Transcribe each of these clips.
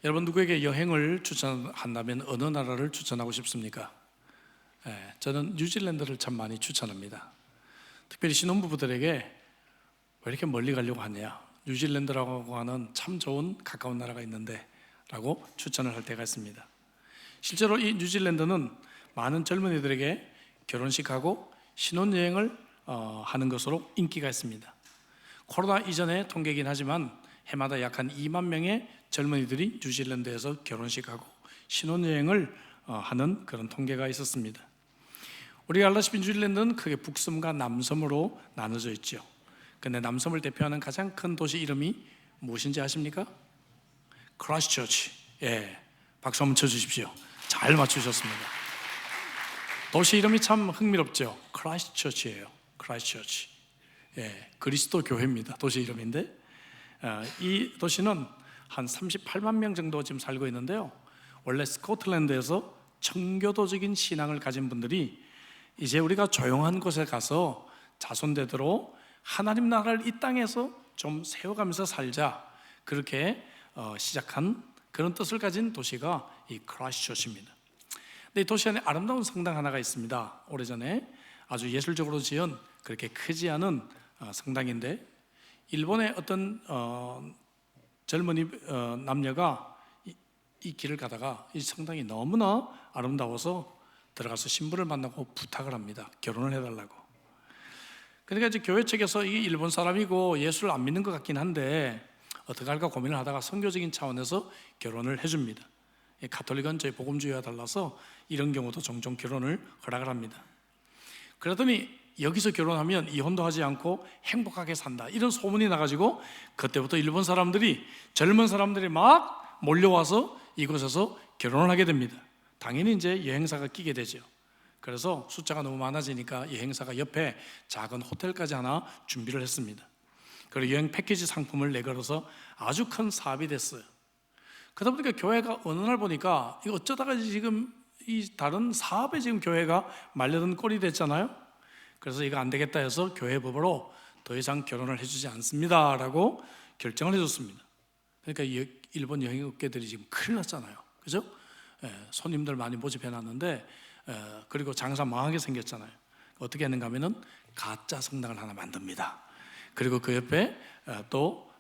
여러분, 누구에게 여행을 추천한다면 어느 나라를 추천하고 싶습니까? 저는 뉴질랜드를 참 많이 추천합니다. 특별히 신혼부부들에게 왜 이렇게 멀리 가려고 하냐, 뉴질랜드라고 하는 참 좋은 가까운 나라가 있는데 라고 추천을 할 때가 있습니다. 실제로 이 뉴질랜드는 많은 젊은이들에게 결혼식하고 신혼여행을 하는 것으로 인기가 있습니다. 코로나 이전의 통계이긴 하지만 해마다 약 한 2만 명의 젊은이들이 뉴질랜드에서 결혼식하고 신혼여행을 하는 그런 통계가 있었습니다. 우리가 알다시피 뉴질랜드는 크게 북섬과 남섬으로 나눠져 있죠. 그런데 남섬을 대표하는 가장 큰 도시 이름이 무엇인지 아십니까? 크라이스트처치. 박수 한번 쳐주십시오. 잘 맞추셨습니다. 도시 이름이 참 흥미롭죠. 크라이스트처치예요. 크라이스트처치. 그리스도 교회입니다. 도시 이름인데, 이 도시는 한 38만 명 정도 지금 살고 있는데요, 원래 스코틀랜드에서 청교도적인 신앙을 가진 분들이 이제 우리가 조용한 곳에 가서 자손되도록 하나님 나라를 이 땅에서 좀 세워가면서 살자, 그렇게 시작한 그런 뜻을 가진 도시가 이 크라이스트처치입니다. 근데 이 도시 안에 아름다운 성당 하나가 있습니다. 오래전에 아주 예술적으로 지은 그렇게 크지 않은 성당인데, 일본의 어떤 젊은이 남녀가 이 길을 가다가 이 성당이 너무나 아름다워서 들어가서 신부를 만나고 부탁을 합니다. 결혼을 해달라고. 그러니까 이제 교회 측에서 이게 일본 사람이고 예수를 안 믿는 것 같긴 한데 어떻게 할까 고민을 하다가 선교적인 차원에서 결혼을 해줍니다. 가톨릭은 저희 복음주의와 달라서 이런 경우도 종종 결혼을 허락을 합니다. 그러더니 여기서 결혼하면 이혼도 하지 않고 행복하게 산다, 이런 소문이 나가지고 그때부터 일본 사람들이, 젊은 사람들이 막 몰려와서 이곳에서 결혼을 하게 됩니다. 당연히 이제 여행사가 끼게 되죠. 그래서 숫자가 너무 많아지니까 여행사가 옆에 작은 호텔까지 하나 준비를 했습니다. 그리고 여행 패키지 상품을 내걸어서 아주 큰 사업이 됐어요. 그러다 보니까 교회가 어느 날 보니까 이거 어쩌다가 지금 이 다른 사업에 지금 교회가 말려든 꼴이 됐잖아요. 그래서 이거 안 되겠다 해서 교회 법으로 더 이상 결혼을 해주지 않습니다 라고 결정을 해줬습니다. 그러니까 일본 여행업계들이 지금 큰일 났잖아요. 그죠? 손님들 많이 모집해놨는데 그리고 장사 망하게 생겼잖아요. 어떻게 했는가 하면은 가짜 성당을 하나 만듭니다. 그리고 그 옆에 또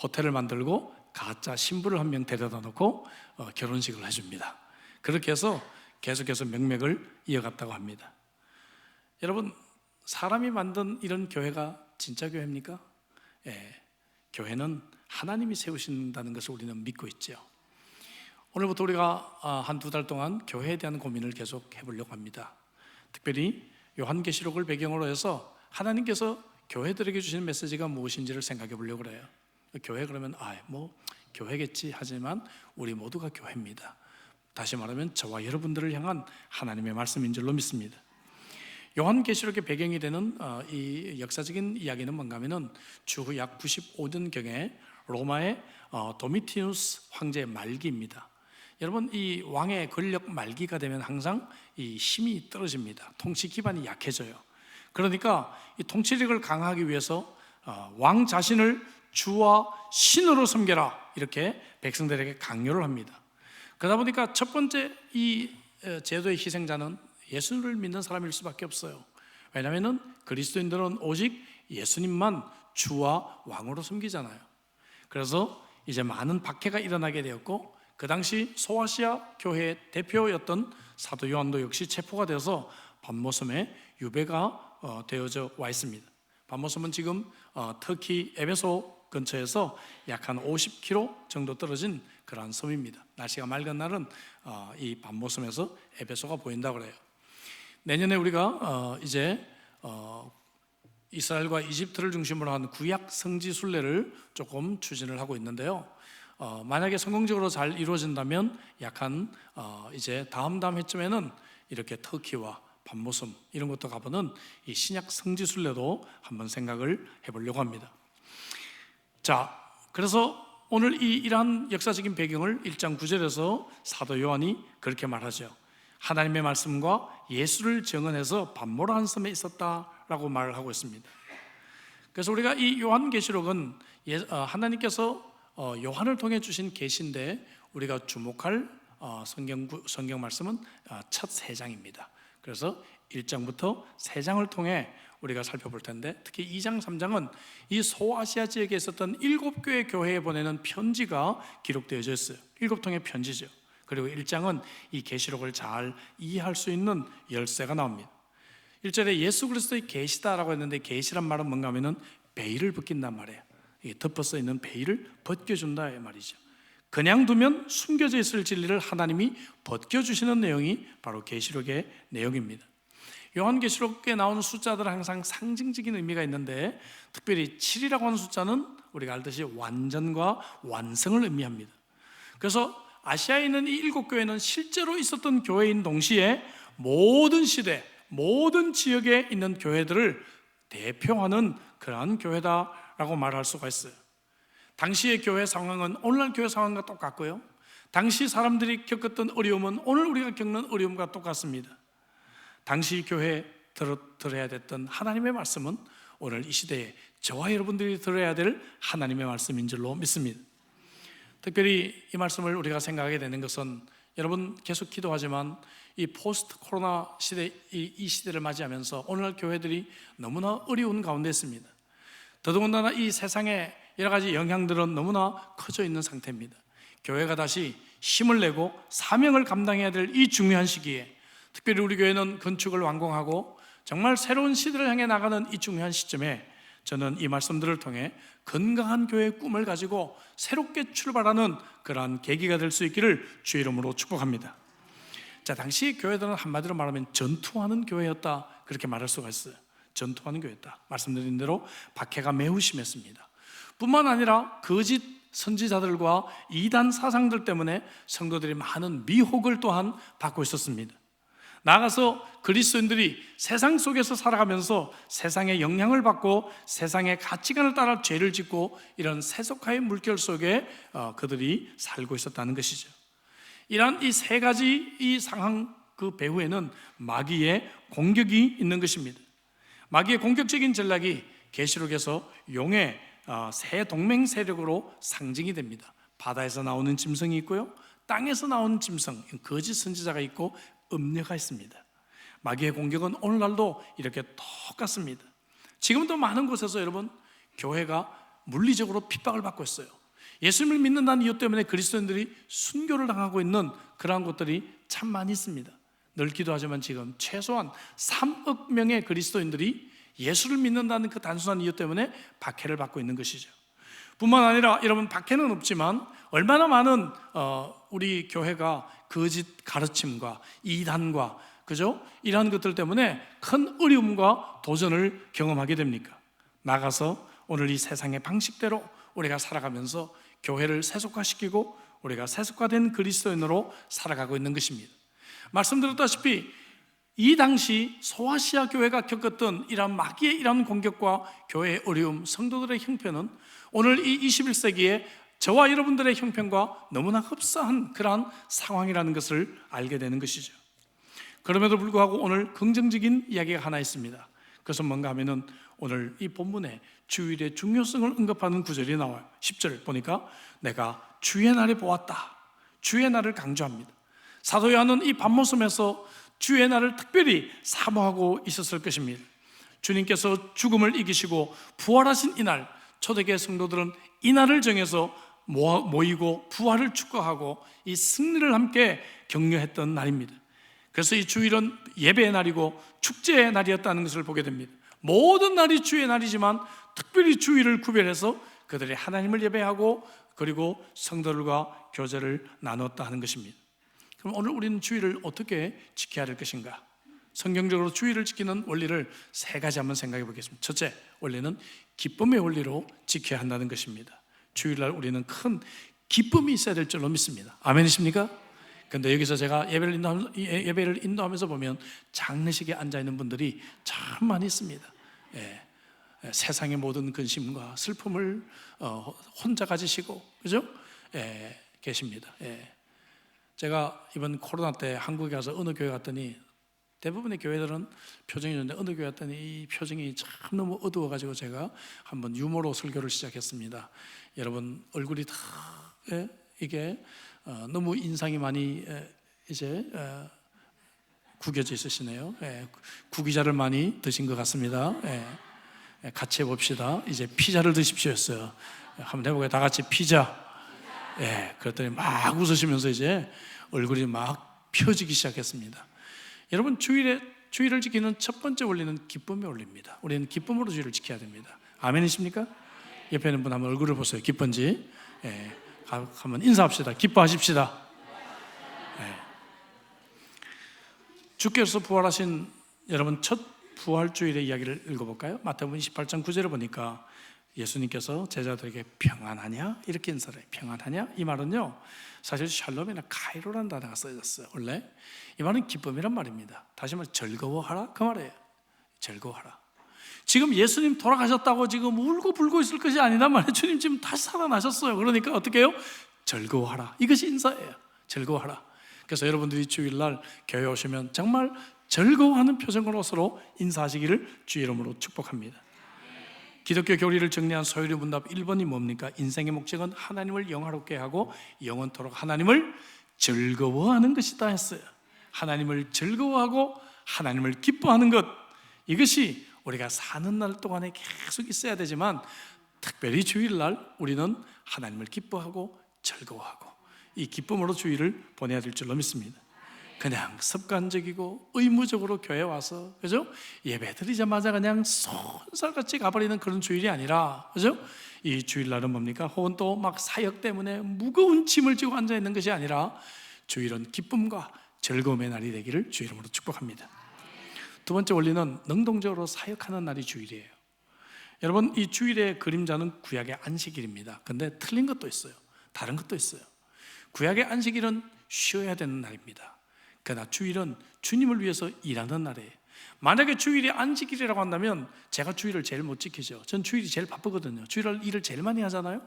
호텔을 만들고 가짜 신부를 한 명 데려다 놓고 결혼식을 해줍니다. 그렇게 해서 계속해서 명맥을 이어갔다고 합니다. 여러분, 사람이 만든 이런 교회가 진짜 교회입니까? 교회는 하나님이 세우신다는 것을 우리는 믿고 있죠. 오늘부터 우리가 한 2달 동안 교회에 대한 고민을 계속 해보려고 합니다. 특별히 요한계시록을 배경으로 해서 하나님께서 교회들에게 주시는 메시지가 무엇인지를 생각해 보려고 그래요. 교회 그러면 교회겠지 하지만 우리 모두가 교회입니다. 다시 말하면 저와 여러분들을 향한 하나님의 말씀인 줄로 믿습니다. 요한계시록의 배경이 되는 이 역사적인 이야기는 뭔가 하면은 주후 약 95년경에 로마의 도미티누스 황제의 말기입니다. 여러분, 이 왕의 권력 말기가 되면 항상 이 힘이 떨어집니다. 통치 기반이 약해져요. 그러니까 이 통치력을 강화하기 위해서 왕 자신을 주와 신으로 섬겨라, 이렇게 백성들에게 강요를 합니다. 그러다 보니까 첫 번째 이 제도의 희생자는 예수를 믿는 사람일 수밖에 없어요. 왜냐하면 그리스도인들은 오직 예수님만 주와 왕으로 섬기잖아요. 그래서 이제 많은 박해가 일어나게 되었고, 그 당시 소아시아 교회의 대표였던 사도 요한도 역시 체포가 되어서 밤모섬에 유배가 되어져 와 있습니다. 밤모섬은 지금 터키 에베소 근처에서 약 한 50km 정도 떨어진 그러한 섬입니다. 날씨가 맑은 날은 이 밤모섬에서 에베소가 보인다고 그래요. 내년에 우리가 이제 이스라엘과 이집트를 중심으로 한 구약 성지 순례를 조금 추진을 하고 있는데요, 만약에 성공적으로 잘 이루어진다면 약 한 이제 다음 해쯤에는 이렇게 터키와 밤모섬 이런 것도 가보는 이 신약 성지 순례도 한번 생각을 해보려고 합니다. 자, 그래서 오늘 이러한 역사적인 배경을 1장 9절에서 사도 요한이 그렇게 말하죠. 하나님의 말씀과 예수를 정언해서 밤모라한 섬에 있었다라고 말을 하고 있습니다. 그래서 우리가 이 요한계시록은 하나님께서 요한을 통해 주신 계시인데 우리가 주목할 성경 말씀은 첫 3장입니다. 그래서 1장부터 3장을 통해 우리가 살펴볼 텐데, 특히 2장, 3장은 이 소아시아 지역에 있었던 7교회 교회에 보내는 편지가 기록되어져 있어요. 7통의 편지죠. 그리고 1장은 이 계시록을 잘 이해할 수 있는 열쇠가 나옵니다. 1절에 예수 그리스도의 계시다라고 했는데, 계시란 말은 뭔가 하면은 베일을 벗긴단 말이에요. 덮어서 있는 베일을 벗겨준다 이 말이죠. 그냥 두면 숨겨져 있을 진리를 하나님이 벗겨주시는 내용이 바로 계시록의 내용입니다. 요한계시록에 나오는 숫자들은 항상 상징적인 의미가 있는데, 특별히 7이라고 하는 숫자는 우리가 알듯이 완전과 완성을 의미합니다. 그래서 아시아에 있는 이 7교회는 실제로 있었던 교회인 동시에 모든 시대, 모든 지역에 있는 교회들을 대표하는 그러한 교회다라고 말할 수가 있어요. 당시의 교회 상황은 오늘날 교회 상황과 똑같고요, 당시 사람들이 겪었던 어려움은 오늘 우리가 겪는 어려움과 똑같습니다. 당시 교회에 들어야 됐던 하나님의 말씀은 오늘 이 시대에 저와 여러분들이 들어야 될 하나님의 말씀인 줄로 믿습니다. 특별히 이 말씀을 우리가 생각하게 되는 것은, 여러분 계속 기도하지만 이 포스트 코로나 시대, 이 시대를 맞이하면서 오늘날 교회들이 너무나 어려운 가운데 있습니다. 더더군다나 이 세상의 여러 가지 영향들은 너무나 커져 있는 상태입니다. 교회가 다시 힘을 내고 사명을 감당해야 될 이 중요한 시기에, 특별히 우리 교회는 건축을 완공하고 정말 새로운 시대를 향해 나가는 이 중요한 시점에, 저는 이 말씀들을 통해 건강한 교회의 꿈을 가지고 새롭게 출발하는 그러한 계기가 될 수 있기를 주의 이름으로 축복합니다. 자, 당시 교회들은 한마디로 말하면 전투하는 교회였다, 그렇게 말할 수가 있어요. 전투하는 교회였다. 말씀드린 대로 박해가 매우 심했습니다. 뿐만 아니라 거짓 선지자들과 이단 사상들 때문에 성도들이 많은 미혹을 또한 받고 있었습니다. 나아가서 그리스도인들이 세상 속에서 살아가면서 세상의 영향을 받고 세상의 가치관을 따라 죄를 짓고 이런 세속화의 물결 속에 그들이 살고 있었다는 것이죠. 이러한 이 3가지 이 상황 그 배후에는 마귀의 공격이 있는 것입니다. 마귀의 공격적인 전략이 계시록에서 용의 새 동맹 세력으로 상징이 됩니다. 바다에서 나오는 짐승이 있고요, 땅에서 나오는 짐승, 거짓 선지자가 있고 음녀가 있습니다. 마귀의 공격은 오늘날도 이렇게 똑같습니다. 지금도 많은 곳에서 여러분, 교회가 물리적으로 핍박을 받고 있어요. 예수님을 믿는다는 이유 때문에 그리스도인들이 순교를 당하고 있는 그러한 곳들이 참 많이 있습니다. 늘 기도하지만 지금 최소한 3억 명의 그리스도인들이 예수를 믿는다는 그 단순한 이유 때문에 박해를 받고 있는 것이죠. 뿐만 아니라 여러분, 박해는 없지만 얼마나 많은 우리 교회가 거짓 가르침과 이단과 그죠? 이러한 것들 때문에 큰 어려움과 도전을 경험하게 됩니까? 나가서 오늘 이 세상의 방식대로 우리가 살아가면서 교회를 세속화시키고 우리가 세속화된 그리스도인으로 살아가고 있는 것입니다. 말씀드렸다시피 이 당시 소아시아 교회가 겪었던 이러한 마귀의 이러한 공격과 교회의 어려움, 성도들의 형편은 오늘 이 21세기에 저와 여러분들의 형편과 너무나 흡사한 그러한 상황이라는 것을 알게 되는 것이죠. 그럼에도 불구하고 오늘 긍정적인 이야기가 하나 있습니다. 그것은 뭔가 하면은 오늘 이 본문에 주일의 중요성을 언급하는 구절이 나와요. 10절 보니까 내가 주의 날에 보았다. 주의 날을 강조합니다. 사도 요한은 이 밤모섬에서 주의 날을 특별히 사모하고 있었을 것입니다. 주님께서 죽음을 이기시고 부활하신 이날, 초대교회 성도들은 이 날을 정해서 모이고 부활을 축하하고 이 승리를 함께 격려했던 날입니다. 그래서 이 주일은 예배의 날이고 축제의 날이었다는 것을 보게 됩니다. 모든 날이 주의 날이지만 특별히 주일을 구별해서 그들이 하나님을 예배하고 그리고 성도들과 교제를 나눴다 하는 것입니다. 그럼 오늘 우리는 주일을 어떻게 지켜야 할 것인가? 성경적으로 주일을 지키는 원리를 3가지 한번 생각해 보겠습니다. 첫째, 원리는 기쁨의 원리로 지켜야 한다는 것입니다. 주일날 우리는 큰 기쁨이 있어야 될 줄로 믿습니다. 아멘이십니까? 그런데 여기서 제가 예배를 인도하면서 보면 장례식에 앉아있는 분들이 참 많이 있습니다. 세상의 모든 근심과 슬픔을 혼자 가지시고 그죠? 계십니다. 제가 이번 코로나 때 한국에 가서 어느 교회 갔더니 대부분의 교회들은 표정이 좋은데 어느 교회 갔더니 이 표정이 참 너무 어두워가지고 제가 한번 유머로 설교를 시작했습니다. 여러분 얼굴이 다 이게 너무 인상이 많이 이제 구겨져 있으시네요. 구기자를 많이 드신 것 같습니다. 같이 해봅시다. 이제 피자를 드십시오였어요. 한번 해보게요. 다 같이 피자. 그랬더니 막 웃으시면서 이제 얼굴이 막 펴지기 시작했습니다. 여러분, 주일을 지키는 첫 번째 원리는 기쁨의 원리입니다. 우리는 기쁨으로 주일을 지켜야 됩니다. 아멘이십니까? 옆에 있는 분 한번 얼굴을 보세요. 기쁜지. 한번 인사합시다. 기뻐하십시다. 주께서 부활하신 여러분 첫 부활주일의 이야기를 읽어볼까요? 마태복음 28장 9절을 보니까 예수님께서 제자들에게 평안하냐? 이렇게 인사를 해요. 평안하냐? 이 말은요, 사실 샬롬이나 카이로라는 단어가 써졌어요. 원래 이 말은 기쁨이란 말입니다. 다시 말해 즐거워하라 그 말이에요. 즐거워하라. 지금 예수님 돌아가셨다고 지금 울고 불고 있을 것이 아니란 말이에요. 주님 지금 다시 살아나셨어요. 그러니까 어떻게 해요? 즐거워하라. 이것이 인사예요. 즐거워하라. 그래서 여러분들이 주일날 교회 오시면 정말 즐거워하는 표정으로 서로 인사하시기를 주 이름으로 축복합니다. 기독교 교리를 정리한 소요리 문답 1번이 뭡니까? 인생의 목적은 하나님을 영화롭게 하고 영원토록 하나님을 즐거워하는 것이다 했어요. 하나님을 즐거워하고 하나님을 기뻐하는 것, 이것이 우리가 사는 날 동안에 계속 있어야 되지만 특별히 주일날 우리는 하나님을 기뻐하고 즐거워하고 이 기쁨으로 주일을 보내야 될 줄로 믿습니다. 그냥 습관적이고 의무적으로 교회 와서, 그죠? 예배 드리자마자 그냥 손살같이 가버리는 그런 주일이 아니라, 그죠? 이 주일날은 뭡니까? 혹은 또 막 사역 때문에 무거운 짐을 지고 앉아 있는 것이 아니라 주일은 기쁨과 즐거움의 날이 되기를 주 이름으로 축복합니다. 두 번째 원리는 능동적으로 사역하는 날이 주일이에요. 여러분, 이 주일의 그림자는 구약의 안식일입니다. 근데 틀린 것도 있어요. 다른 것도 있어요. 구약의 안식일은 쉬어야 되는 날입니다. 그러나 주일은 주님을 위해서 일하는 날이에요. 만약에 주일이 안식일이라고 한다면 제가 주일을 제일 못 지키죠. 전 주일이 제일 바쁘거든요. 주일날 일을 제일 많이 하잖아요.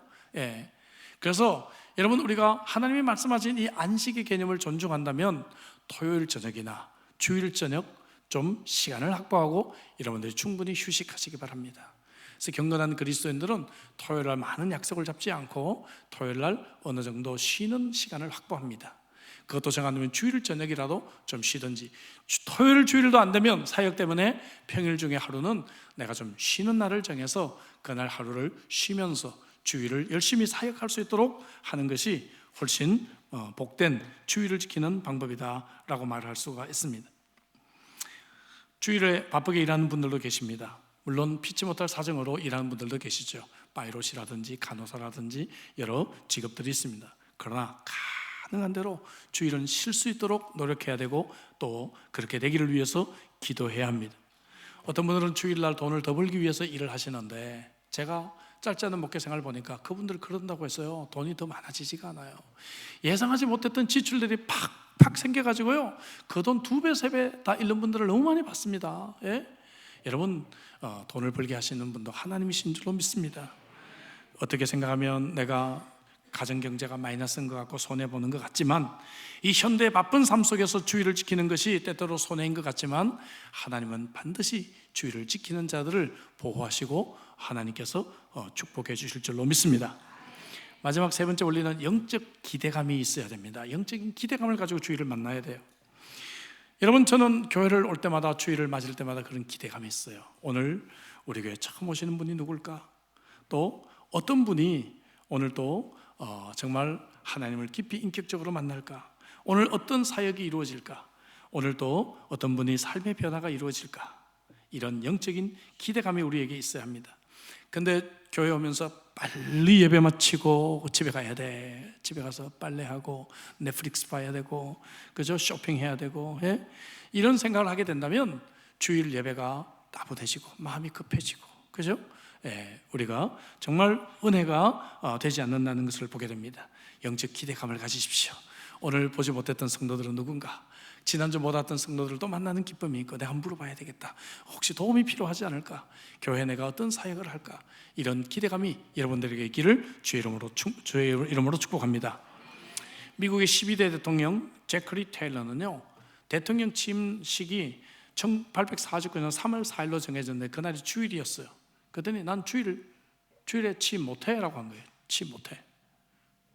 그래서 여러분, 우리가 하나님이 말씀하신 이 안식의 개념을 존중한다면 토요일 저녁이나 주일 저녁 좀 시간을 확보하고 여러분들이 충분히 휴식하시기 바랍니다. 그래서 경건한 그리스도인들은 토요일날 많은 약속을 잡지 않고 토요일날 어느 정도 쉬는 시간을 확보합니다. 그것도 정한다면 주일 저녁이라도 좀 쉬든지, 토요일 주일도 안 되면 사역 때문에 평일 중에 하루는 내가 좀 쉬는 날을 정해서 그날 하루를 쉬면서 주일을 열심히 사역할 수 있도록 하는 것이 훨씬 복된 주일을 지키는 방법이다라고 말할 수가 있습니다. 주일에 바쁘게 일하는 분들도 계십니다. 물론 피치 못할 사정으로 일하는 분들도 계시죠. 파이롯이라든지 간호사라든지 여러 직업들이 있습니다. 그러나 가능한 대로 주일은 쉴 수 있도록 노력해야 되고 또 그렇게 되기를 위해서 기도해야 합니다. 어떤 분들은 주일날 돈을 더 벌기 위해서 일을 하시는데 제가 짧지 않은 목회 생활을 보니까 그분들 그런다고 해서요 돈이 더 많아지지가 않아요. 예상하지 못했던 지출들이 팍팍 생겨가지고요 그 돈 2배, 3배 다 잃는 분들을 너무 많이 봤습니다. 여러분, 돈을 벌게 하시는 분도 하나님이신 줄로 믿습니다. 어떻게 생각하면 내가 가정경제가 마이너스인 것 같고 손해보는 것 같지만 이 현대의 바쁜 삶 속에서 주일을 지키는 것이 때때로 손해인 것 같지만 하나님은 반드시 주일을 지키는 자들을 보호하시고 하나님께서 축복해 주실 줄로 믿습니다. 마지막 세 번째 원리는 영적 기대감이 있어야 됩니다. 영적인 기대감을 가지고 주일을 만나야 돼요. 여러분, 저는 교회를 올 때마다 주일을 맞을 때마다 그런 기대감이 있어요. 오늘 우리 교회 처음 오시는 분이 누굴까? 또 어떤 분이 오늘 또 정말 하나님을 깊이 인격적으로 만날까? 오늘 어떤 사역이 이루어질까? 오늘 또 어떤 분이 삶의 변화가 이루어질까? 이런 영적인 기대감이 우리에게 있어야 합니다. 근데 교회 오면서 빨리 예배 마치고 집에 가야 돼. 집에 가서 빨래하고 넷플릭스 봐야 되고, 그죠? 쇼핑해야 되고, 이런 생각을 하게 된다면 주일 예배가 따분해지고 마음이 급해지고, 그죠? 우리가 정말 은혜가 되지 않는다는 것을 보게 됩니다. 영적 기대감을 가지십시오. 오늘 보지 못했던 성도들은 누군가, 지난주 못 왔던 성도들도 만나는 기쁨이 있고 내가 한번 물어봐야 되겠다. 혹시 도움이 필요하지 않을까? 교회에 내가 어떤 사역을 할까? 이런 기대감이 여러분들에게 있기를 주의 이름으로 축복합니다. 미국의 12대 대통령 제크리 테일러는요 대통령 취임식이 1849년 3월 4일로 정해졌는데 그날이 주일이었어요. 그랬더니 난 주일에 취임 못해 라고 한 거예요. 취임 못해.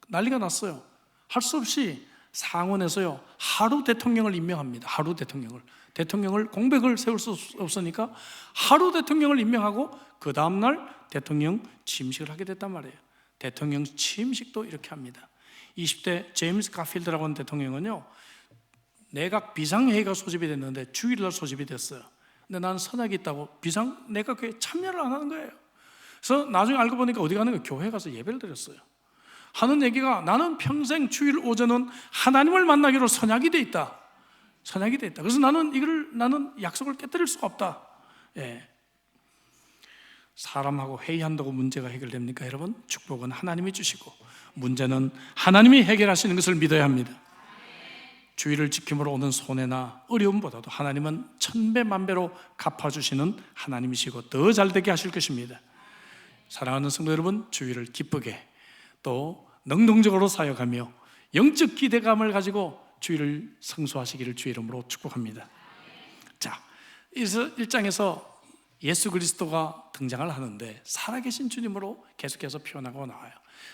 난리가 났어요. 할 수 없이 상원에서요 하루 대통령을 임명합니다. 하루 대통령을 공백을 세울 수 없으니까 하루 대통령을 임명하고 그 다음날 대통령 취임식을 하게 됐단 말이에요. 대통령 취임식도 이렇게 합니다. 20대 제임스 가필드라고 하는 대통령은요 내각 비상회의가 소집이 됐는데 주일날 소집이 됐어요. 근데 나는 선약이 있다고 비상 내각회의에 참여를 안 하는 거예요. 그래서 나중에 알고 보니까 어디 가는 거예요? 교회 가서 예배를 드렸어요. 하는 얘기가 나는 평생 주일 오전은 하나님을 만나기로 선약이 돼 있다. 그래서 나는 약속을 깨뜨릴 수가 없다. 예. 사람하고 회의한다고 문제가 해결됩니까, 여러분? 축복은 하나님이 주시고 문제는 하나님이 해결하시는 것을 믿어야 합니다. 주의를 지킴으로 오는 손해나 어려움보다도 하나님은 천배 만배로 갚아주시는 하나님이시고 더 잘되게 하실 것입니다. 사랑하는 성도 여러분, 주의를 기쁘게 또 능동적으로 사역하며 영적 기대감을 가지고 주의를 성수하시기를 주의 이름으로 축복합니다. 자, 1장에서 예수 그리스도가 등장을 하는데 살아계신 주님으로 계속해서 표현하고 나와요.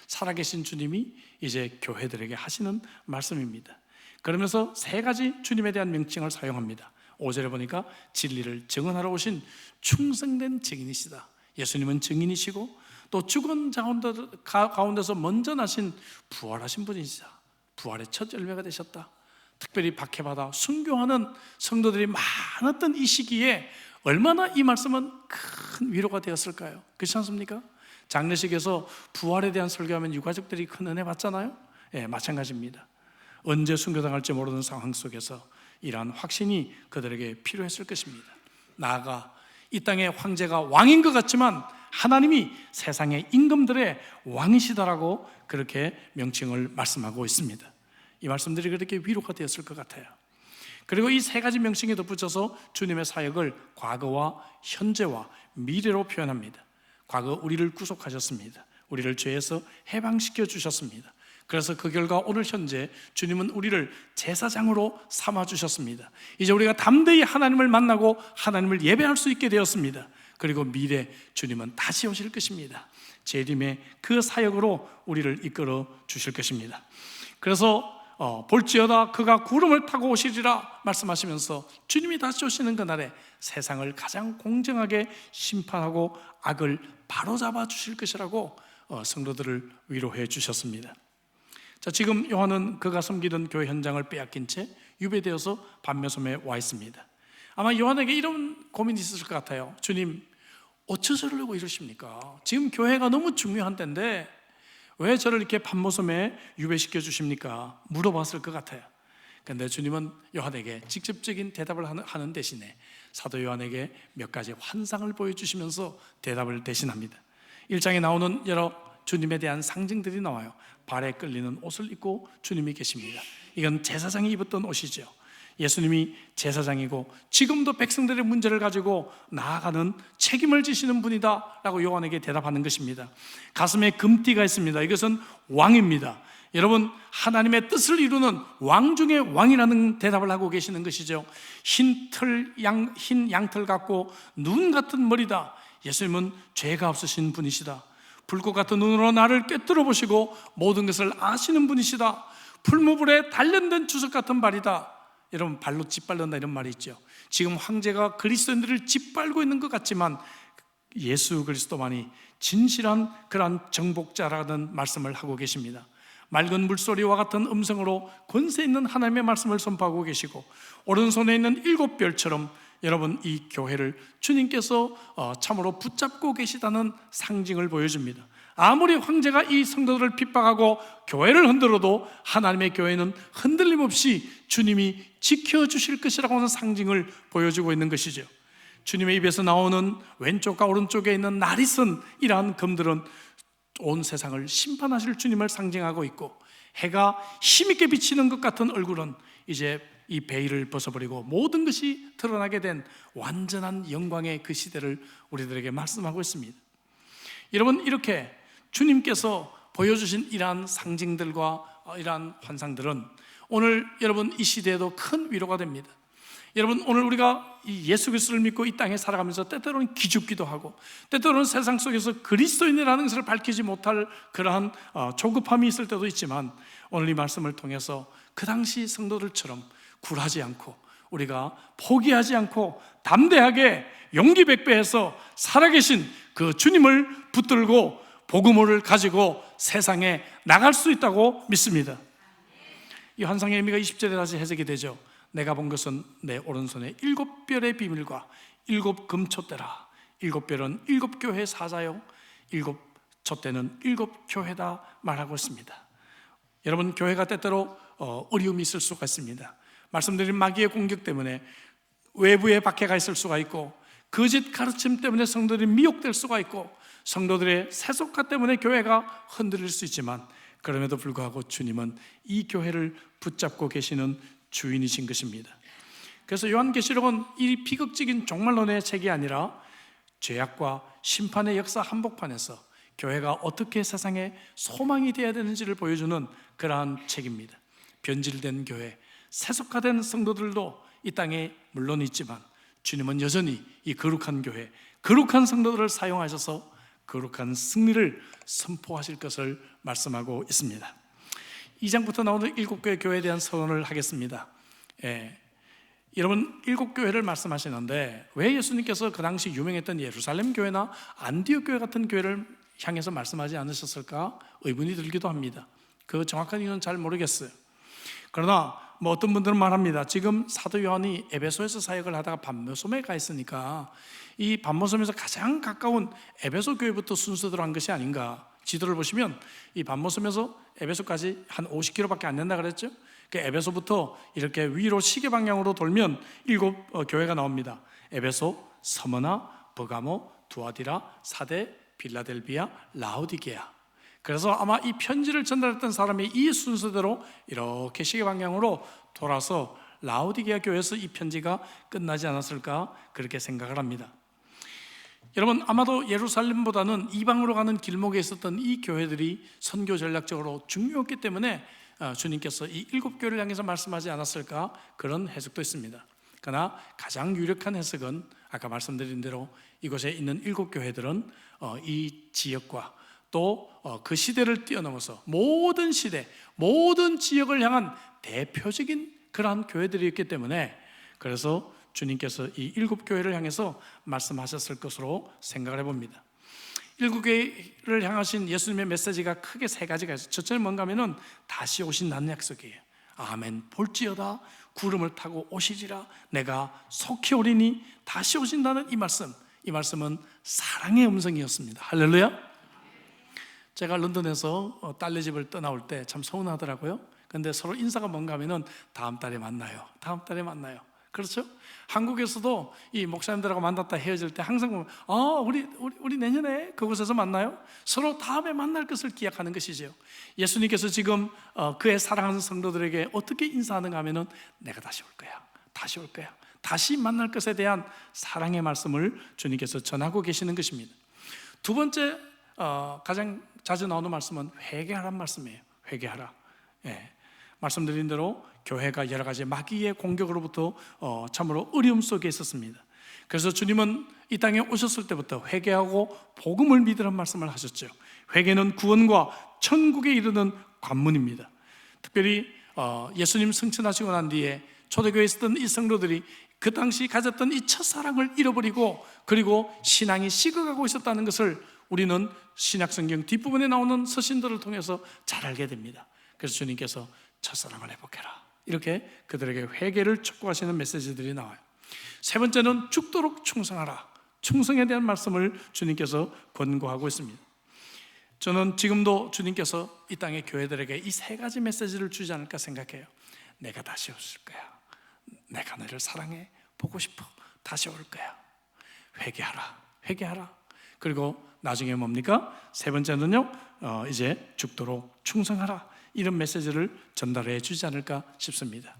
살아계신 주님이 이제 교회들에게 하시는 말씀입니다. 그러면서 세 가지 주님에 대한 명칭을 사용합니다. 5절에 보니까 진리를 증언하러 오신 충성된 증인이시다. 예수님은 증인이시고 또 죽은 자 가운데서 먼저 나신 부활하신 분이시다. 부활의 첫 열매가 되셨다. 특별히 박해받아 순교하는 성도들이 많았던 이 시기에 얼마나 이 말씀은 큰 위로가 되었을까요? 그렇지 않습니까? 장례식에서 부활에 대한 설교하면 유가족들이 큰 은혜 받잖아요. 예, 마찬가지입니다. 언제 순교당할지 모르는 상황 속에서 이러한 확신이 그들에게 필요했을 것입니다. 나아가 이 땅의 황제가 왕인 것 같지만 하나님이 세상의 임금들의 왕이시다라고 그렇게 명칭을 말씀하고 있습니다. 이 말씀들이 그렇게 위로가 되었을 것 같아요. 그리고 이 세 가지 명칭에 덧붙여서 주님의 사역을 과거와 현재와 미래로 표현합니다. 과거 우리를 구속하셨습니다. 우리를 죄에서 해방시켜 주셨습니다. 그래서 그 결과 오늘 현재 주님은 우리를 제사장으로 삼아주셨습니다. 이제 우리가 담대히 하나님을 만나고 하나님을 예배할 수 있게 되었습니다. 그리고 미래 주님은 다시 오실 것입니다. 재림의 그 사역으로 우리를 이끌어 주실 것입니다. 그래서 볼지어다 그가 구름을 타고 오시리라 말씀하시면서 주님이 다시 오시는 그날에 세상을 가장 공정하게 심판하고 악을 바로잡아 주실 것이라고 성도들을 위로해 주셨습니다. 자, 지금 요한은 그가 섬기던 교회 현장을 빼앗긴 채 유배되어서 반면섬에 와 있습니다. 아마 요한에게 이런 고민이 있었을 것 같아요. 주님, 어찌 저러려고 이러십니까? 지금 교회가 너무 중요한 때인데 왜 저를 이렇게 반모섬에 유배시켜 주십니까? 물어봤을 것 같아요. 그런데 주님은 요한에게 직접적인 대답을 하는 대신에 사도 요한에게 몇 가지 환상을 보여주시면서 대답을 대신합니다. 1장에 나오는 여러 주님에 대한 상징들이 나와요. 발에 끌리는 옷을 입고 주님이 계십니다. 이건 제사장이 입었던 옷이죠. 예수님이 제사장이고 지금도 백성들의 문제를 가지고 나아가는 책임을 지시는 분이다 라고 요한에게 대답하는 것입니다. 가슴에 금띠가 있습니다. 이것은 왕입니다. 여러분, 하나님의 뜻을 이루는 왕 중의 왕이라는 대답을 하고 계시는 것이죠. 흰 양털 같고 눈 같은 머리다. 예수님은 죄가 없으신 분이시다. 불꽃 같은 눈으로 나를 꿰뚫어 보시고 모든 것을 아시는 분이시다. 풀무불에 단련된 주석 같은 발이다. 여러분, 발로 짓밟는다 이런 말이 있죠. 지금 황제가 그리스도인들을 짓밟고 있는 것 같지만 예수 그리스도만이 진실한 그러한 정복자라는 말씀을 하고 계십니다. 맑은 물소리와 같은 음성으로 권세 있는 하나님의 말씀을 선포하고 계시고 오른손에 있는 7별처럼 여러분, 이 교회를 주님께서 참으로 붙잡고 계시다는 상징을 보여줍니다. 아무리 황제가 이 성도들을 핍박하고 교회를 흔들어도 하나님의 교회는 흔들림 없이 주님이 지켜주실 것이라고 하는 상징을 보여주고 있는 것이죠. 주님의 입에서 나오는 왼쪽과 오른쪽에 있는 나리선 이러한 검들은 온 세상을 심판하실 주님을 상징하고 있고, 해가 힘있게 비치는 것 같은 얼굴은 이제 이 베일을 벗어버리고 모든 것이 드러나게 된 완전한 영광의 그 시대를 우리들에게 말씀하고 있습니다. 여러분, 이렇게 주님께서 보여주신 이러한 상징들과 이러한 환상들은 오늘 여러분 이 시대에도 큰 위로가 됩니다. 여러분, 오늘 우리가 이 예수 그리스도를 믿고 이 땅에 살아가면서 때때로는 기죽기도 하고, 때때로는 세상 속에서 그리스도인이라는 것을 밝히지 못할 그러한 조급함이 있을 때도 있지만, 오늘 이 말씀을 통해서 그 당시 성도들처럼 굴하지 않고, 우리가 포기하지 않고 담대하게 용기 백배해서 살아계신 그 주님을 붙들고 복음을 가지고 세상에 나갈 수 있다고 믿습니다. 이 환상의 의미가 20절에 다시 해석이 되죠. 내가 본 것은 내 오른손에 7별의 비밀과 7 금촛대라. 7별은 7교회 사자요, 7촛대는 7교회다 말하고 있습니다. 여러분, 교회가 때때로 어려움이 있을 수가 있습니다. 말씀드린 마귀의 공격 때문에 외부에 박해가 있을 수가 있고, 거짓 가르침 때문에 성도들이 미혹될 수가 있고, 성도들의 세속화 때문에 교회가 흔들릴 수 있지만, 그럼에도 불구하고 주님은 이 교회를 붙잡고 계시는 주인이신 것입니다. 그래서 요한계시록은 이 비극적인 종말론의 책이 아니라 죄악과 심판의 역사 한복판에서 교회가 어떻게 세상에 소망이 되어야 되는지를 보여주는 그러한 책입니다. 변질된 교회, 세속화된 성도들도 이 땅에 물론 있지만, 주님은 여전히 이 거룩한 교회, 거룩한 성도들을 사용하셔서 거룩한 승리를 선포하실 것을 말씀하고 있습니다. 2장부터 나오는 7교회 교회에 대한 서론을 하겠습니다. 여러분, 7교회를 말씀하시는데, 왜 예수님께서 그 당시 유명했던 예루살렘 교회나 안디옥 교회 같은 교회를 향해서 말씀하지 않으셨을까 의문이 들기도 합니다. 그 정확한 이유는 잘 모르겠어요. 그러나 어떤 분들은 말합니다. 지금 사도 요한이 에베소에서 사역을 하다가 밤모섬에 가 있으니까 이 밤모섬에서 가장 가까운 에베소 교회부터 순서대로 한 것이 아닌가. 지도를 보시면 이 밤모섬에서 에베소까지 한 50km밖에 안 된다 그랬죠. 그 에베소부터 이렇게 위로 시계 방향으로 돌면 7 교회가 나옵니다. 에베소, 서머나, 버가모, 두아디라, 사데, 빌라델비아, 라오디게아. 그래서 아마 이 편지를 전달했던 사람이 이 순서대로 이렇게 시계 방향으로 돌아서 라오디게아 교회에서 이 편지가 끝나지 않았을까, 그렇게 생각을 합니다. 여러분, 아마도 예루살렘보다는 이방으로 가는 길목에 있었던 이 교회들이 선교 전략적으로 중요했기 때문에 주님께서 이 7교회를 향해서 말씀하지 않았을까, 그런 해석도 있습니다. 그러나 가장 유력한 해석은 아까 말씀드린 대로 이곳에 있는 7교회들은 이 지역과 또 그 시대를 뛰어넘어서 모든 시대, 모든 지역을 향한 대표적인 그러한 교회들이었기 때문에, 그래서 주님께서 이 7교회를 향해서 말씀하셨을 것으로 생각을 해봅니다. 7교회를 향하신 예수님의 메시지가 크게 3가지가 있어요. 첫째는 뭔가 하면은 다시 오신다는 약속이에요. 아멘, 볼지어다 구름을 타고 오시지라, 내가 속히 오리니. 다시 오신다는 이 말씀은 사랑의 음성이었습니다. 할렐루야. 제가 런던에서 딸네 집을 떠나올 때 참 서운하더라고요. 근데 서로 인사가 뭔가 하면은 다음 달에 만나요, 다음 달에 만나요. 그렇죠? 한국에서도 이 목사님들하고 만났다 헤어질 때 항상 보면 우리 내년에 그곳에서 만나요. 서로 다음에 만날 것을 기약하는 것이죠. 예수님께서 지금 그의 사랑하는 성도들에게 어떻게 인사하는가 하면은 내가 다시 올 거야, 다시 올 거야, 다시 만날 것에 대한 사랑의 말씀을 주님께서 전하고 계시는 것입니다. 두 번째, 가장 자주 나오는 말씀은 회개하라는 말씀이에요. 회개하라. 말씀드린 대로 교회가 여러 가지 마귀의 공격으로부터 참으로 어려움 속에 있었습니다. 그래서 주님은 이 땅에 오셨을 때부터 회개하고 복음을 믿으라는 말씀을 하셨죠. 회개는 구원과 천국에 이르는 관문입니다. 특별히 예수님 승천하시고 난 뒤에 초대교회에 있었던 이 성도들이 그 당시 가졌던 이 첫사랑을 잃어버리고, 그리고 신앙이 식어가고 있었다는 것을 우리는 신약성경 뒷부분에 나오는 서신들을 통해서 잘 알게 됩니다. 그래서 주님께서 첫사랑을 회복해라, 이렇게 그들에게 회개를 촉구하시는 메시지들이 나와요. 세 번째는 죽도록 충성하라. 충성에 대한 말씀을 주님께서 권고하고 있습니다. 저는 지금도 주님께서 이 땅의 교회들에게 이 3가지 메시지를 주지 않을까 생각해요. 내가 다시 오실 거야, 내가 너를 사랑해, 보고 싶어, 다시 올 거야. 회개하라, 회개하라. 그리고 나중에 뭡니까? 세 번째는요, 이제 죽도록 충성하라. 이런 메시지를 전달해 주지 않을까 싶습니다.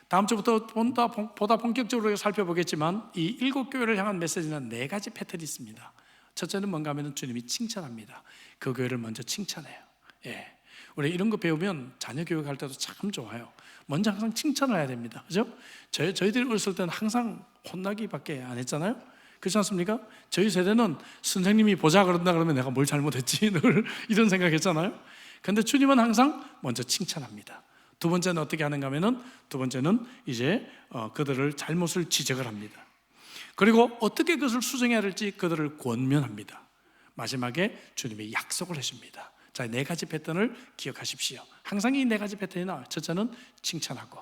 다음 주부터 보다 본격적으로 살펴보겠지만, 이 7교회를 향한 메시지는 4가지 패턴이 있습니다. 첫째는 뭔가 하면 주님이 칭찬합니다. 그 교회를 먼저 칭찬해요. 우리 이런 거 배우면 자녀 교육할 때도 참 좋아요. 먼저 항상 칭찬을 해야 됩니다. 그죠? 저희들이 어렸을 때는 항상 혼나기밖에 안 했잖아요. 그렇지 않습니까? 저희 세대는 선생님이 보자 그런다 그러면 내가 뭘 잘못했지 늘 이런 생각했잖아요. 그런데 주님은 항상 먼저 칭찬합니다. 두 번째는 어떻게 하는가 하면은, 두 번째는 이제 그들을 잘못을 지적을 합니다. 그리고 어떻게 그것을 수정해야 될지 그들을 권면합니다. 마지막에 주님이 약속을 해줍니다. 자, 네 가지 패턴을 기억하십시오. 항상 이 네 가지 패턴이 나와요. 첫째는 칭찬하고,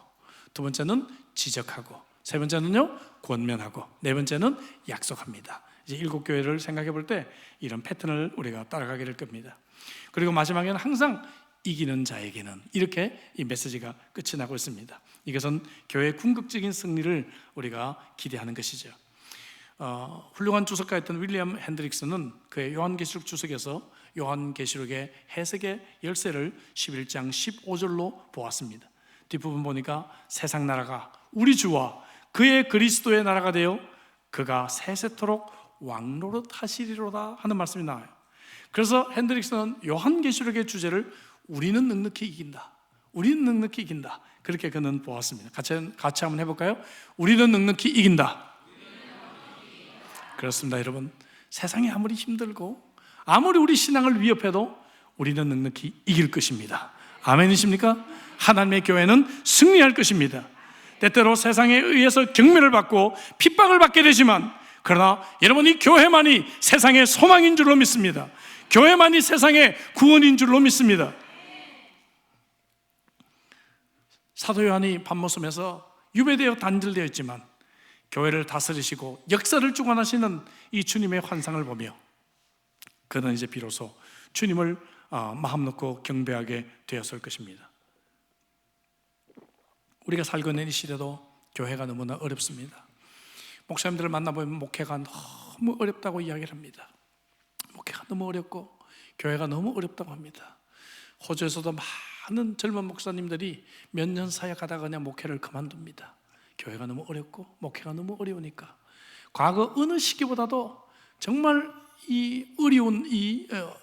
두 번째는 지적하고, 세 번째는요 권면하고, 네 번째는 약속합니다. 이제 일곱 교회를 생각해 볼 때 이런 패턴을 우리가 따라가게 될 겁니다. 그리고 마지막에는 항상 이기는 자에게는, 이렇게 이 메시지가 끝이 나고 있습니다. 이것은 교회의 궁극적인 승리를 우리가 기대하는 것이죠. 훌륭한 주석가였던 윌리엄 핸드릭스는 그의 요한계시록 주석에서 요한계시록의 해석의 열쇠를 11장 15절로 보았습니다. 뒷부분 보니까 세상 나라가 우리 주와 그의 그리스도의 나라가 되어 그가 세세토록 왕노릇 하시리로다 하는 말씀이 나와요. 그래서 핸드릭스는 요한계시록의 주제를 우리는 넉넉히 이긴다, 우리는 넉넉히 이긴다, 그렇게 그는 보았습니다. 같이 한번 해볼까요? 우리는 넉넉히 이긴다. 그렇습니다. 여러분, 세상이 아무리 힘들고 아무리 우리 신앙을 위협해도 우리는 넉넉히 이길 것입니다. 아멘이십니까? 하나님의 교회는 승리할 것입니다. 때때로 세상에 의해서 경멸을 받고 핍박을 받게 되지만, 그러나 여러분, 이 교회만이 세상의 소망인 줄로 믿습니다. 교회만이 세상의 구원인 줄로 믿습니다. 사도 요한이 밤모섬에서 유배되어 단절되어 있지만 교회를 다스리시고 역사를 주관하시는 이 주님의 환상을 보며 그는 이제 비로소 주님을 마음 놓고 경배하게 되었을 것입니다. 우리가 살고 있는 이 시대도 교회가 너무나 어렵습니다. 목사님들을 만나보면 목회가 너무 어렵다고 이야기를 합니다. 목회가 너무 어렵고 교회가 너무 어렵다고 합니다. 호주에서도 많은 젊은 목사님들이 몇 년 사역하다가 그냥 목회를 그만둡니다. 교회가 너무 어렵고 목회가 너무 어려우니까. 과거 어느 시기보다도 정말 이 어려운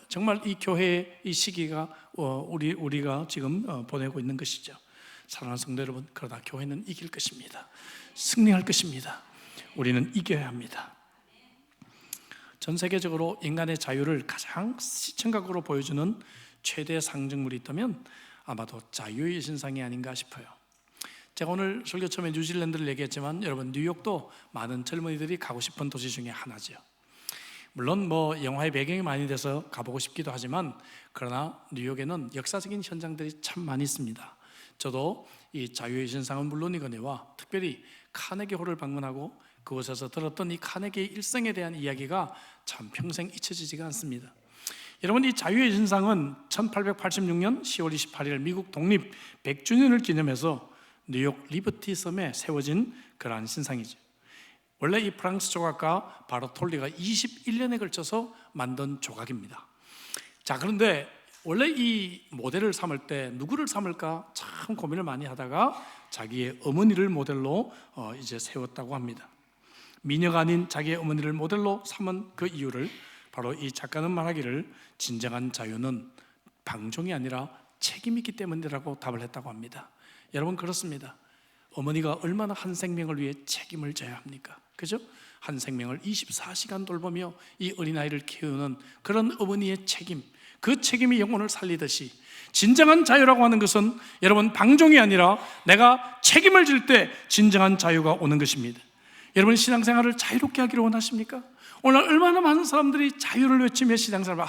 정말 이 교회의 이 시기가 우리가 지금 보내고 있는 것이죠. 사랑하는 성도 여러분, 그러나 교회는 이길 것입니다. 승리할 것입니다. 우리는 이겨야 합니다. 전 세계적으로 인간의 자유를 가장 시청각으로 보여주는 최대 상징물이 있다면 아마도 자유의 신상이 아닌가 싶어요. 제가 오늘 설교 처음에 뉴질랜드를 얘기했지만 여러분, 뉴욕도 많은 젊은이들이 가고 싶은 도시 중에 하나죠. 물론 영화의 배경이 많이 돼서 가보고 싶기도 하지만, 그러나 뉴욕에는 역사적인 현장들이 참 많이 있습니다. 저도 이 자유의 신상은 물론이거니와 특별히 카네기홀을 방문하고 그곳에서 들었던 이 카네기의 일생에 대한 이야기가 참 평생 잊혀지지가 않습니다. 여러분, 이 자유의 신상은 1886년 10월 28일 미국 독립 100주년을 기념해서 뉴욕 리버티 섬에 세워진 그러한 신상이죠. 원래 이 프랑스 조각가 바르톨리가 21년에 걸쳐서 만든 조각입니다. 자, 그런데 원래 이 모델을 삼을 때 누구를 삼을까 참 고민을 많이 하다가 자기의 어머니를 모델로 이제 세웠다고 합니다. 미녀가 아닌 자기의 어머니를 모델로 삼은 그 이유를 바로 이 작가는 말하기를 진정한 자유는 방종이 아니라 책임이 있기 때문이라고 답을 했다고 합니다. 여러분, 그렇습니다. 어머니가 얼마나 한 생명을 위해 책임을 져야 합니까? 그죠? 한 생명을 24시간 돌보며 이 어린아이를 키우는 그런 어머니의 책임, 그 책임이 영혼을 살리듯이 진정한 자유라고 하는 것은 여러분, 방종이 아니라 내가 책임을 질 때 진정한 자유가 오는 것입니다. 여러분, 신앙생활을 자유롭게 하기를 원하십니까? 오늘 얼마나 많은 사람들이 자유를 외치며 신앙생활을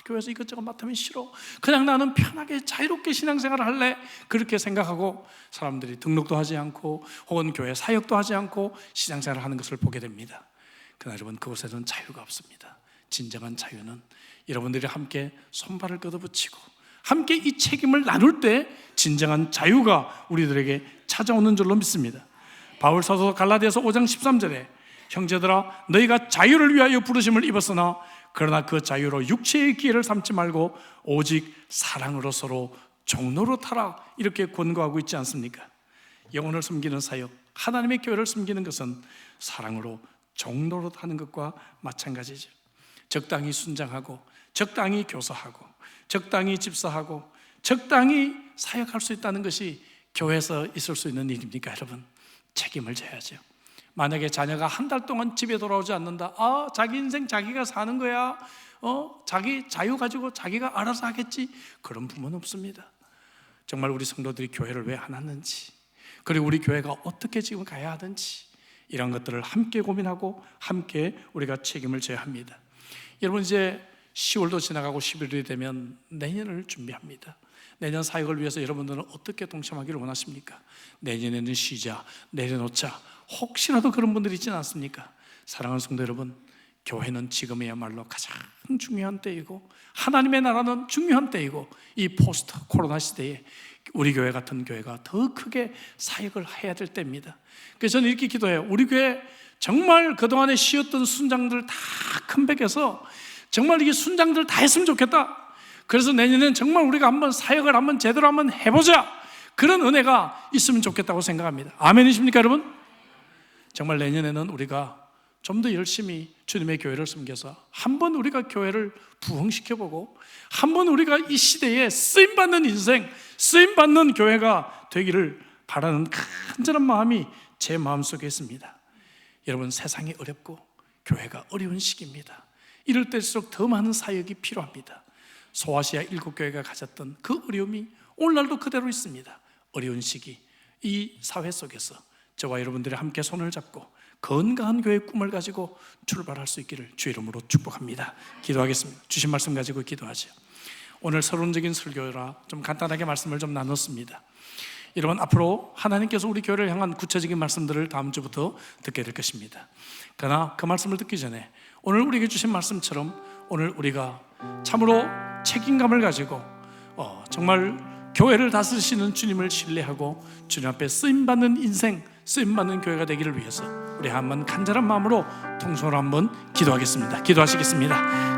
교회에서 이것저것 맡으면 싫어, 그냥 나는 편하게 자유롭게 신앙생활을 할래, 그렇게 생각하고 사람들이 등록도 하지 않고 혹은 교회 사역도 하지 않고 신앙생활을 하는 것을 보게 됩니다. 그러나 여러분, 그곳에는 자유가 없습니다. 진정한 자유는 여러분들이 함께 손발을 걷어붙이고 함께 이 책임을 나눌 때 진정한 자유가 우리들에게 찾아오는 줄로 믿습니다. 바울 사도 갈라디아서 5장 13절에 형제들아, 너희가 자유를 위하여 부르심을 입었으나 그러나 그 자유로 육체의 기회를 삼지 말고 오직 사랑으로 서로 종노릇하라, 이렇게 권고하고 있지 않습니까? 영혼을 섬기는 사역, 하나님의 교회를 섬기는 것은 사랑으로 종노릇하는 것과 마찬가지죠. 적당히 순장하고 적당히 교사하고 적당히 집사하고 적당히 사역할 수 있다는 것이 교회에서 있을 수 있는 일입니까? 여러분, 책임을 져야죠. 만약에 자녀가 한 달 동안 집에 돌아오지 않는다, 자기 인생 자기가 사는 거야, 자기 자유 가지고 자기가 알아서 하겠지, 그런 부모는 없습니다. 정말 우리 성도들이 교회를 왜 안 왔는지, 그리고 우리 교회가 어떻게 지금 가야 하는지, 이런 것들을 함께 고민하고 함께 우리가 책임을 져야 합니다. 여러분, 이제 10월도 지나가고 11월이 되면 내년을 준비합니다. 내년 사역을 위해서 여러분들은 어떻게 동참하기를 원하십니까? 내년에는 쉬자, 내려놓자, 혹시라도 그런 분들이 있지는 않습니까? 사랑하는 성도 여러분, 교회는 지금이야말로 가장 중요한 때이고 하나님의 나라는 중요한 때이고, 이 포스트 코로나 시대에 우리 교회 같은 교회가 더 크게 사역을 해야 될 때입니다. 그래서 저는 이렇게 기도해요. 우리 교회 정말 그동안에 쉬었던 순장들 다 컴백해서 정말 이 순장들 다 했으면 좋겠다. 그래서 내년엔 정말 우리가 한번 사역을 한번 제대로 한번 해보자, 그런 은혜가 있으면 좋겠다고 생각합니다. 아멘이십니까 여러분? 정말 내년에는 우리가 좀 더 열심히 주님의 교회를 섬겨서 한번 우리가 교회를 부흥시켜보고, 한번 우리가 이 시대에 쓰임받는 인생, 쓰임받는 교회가 되기를 바라는 간절한 마음이 제 마음속에 있습니다. 여러분, 세상이 어렵고 교회가 어려운 시기입니다. 이럴 때일수록 더 많은 사역이 필요합니다. 소아시아 7교회가 가졌던 그 어려움이 오늘날도 그대로 있습니다. 어려운 시기, 이 사회 속에서 저와 여러분들이 함께 손을 잡고 건강한 교회의 꿈을 가지고 출발할 수 있기를 주 이름으로 축복합니다. 기도하겠습니다. 주신 말씀 가지고 기도하죠. 오늘 서론적인 설교라 좀 간단하게 말씀을 좀 나눴습니다. 여러분, 앞으로 하나님께서 우리 교회를 향한 구체적인 말씀들을 다음 주부터 듣게 될 것입니다. 그러나 그 말씀을 듣기 전에 오늘 우리에게 주신 말씀처럼 오늘 우리가 참으로 책임감을 가지고 정말 교회를 다스리시는 주님을 신뢰하고 주님 앞에 쓰임받는 인생, 쓰임받는 교회가 되기를 위해서 우리 한번 간절한 마음으로 통성으로 한번 기도하겠습니다. 기도하시겠습니다.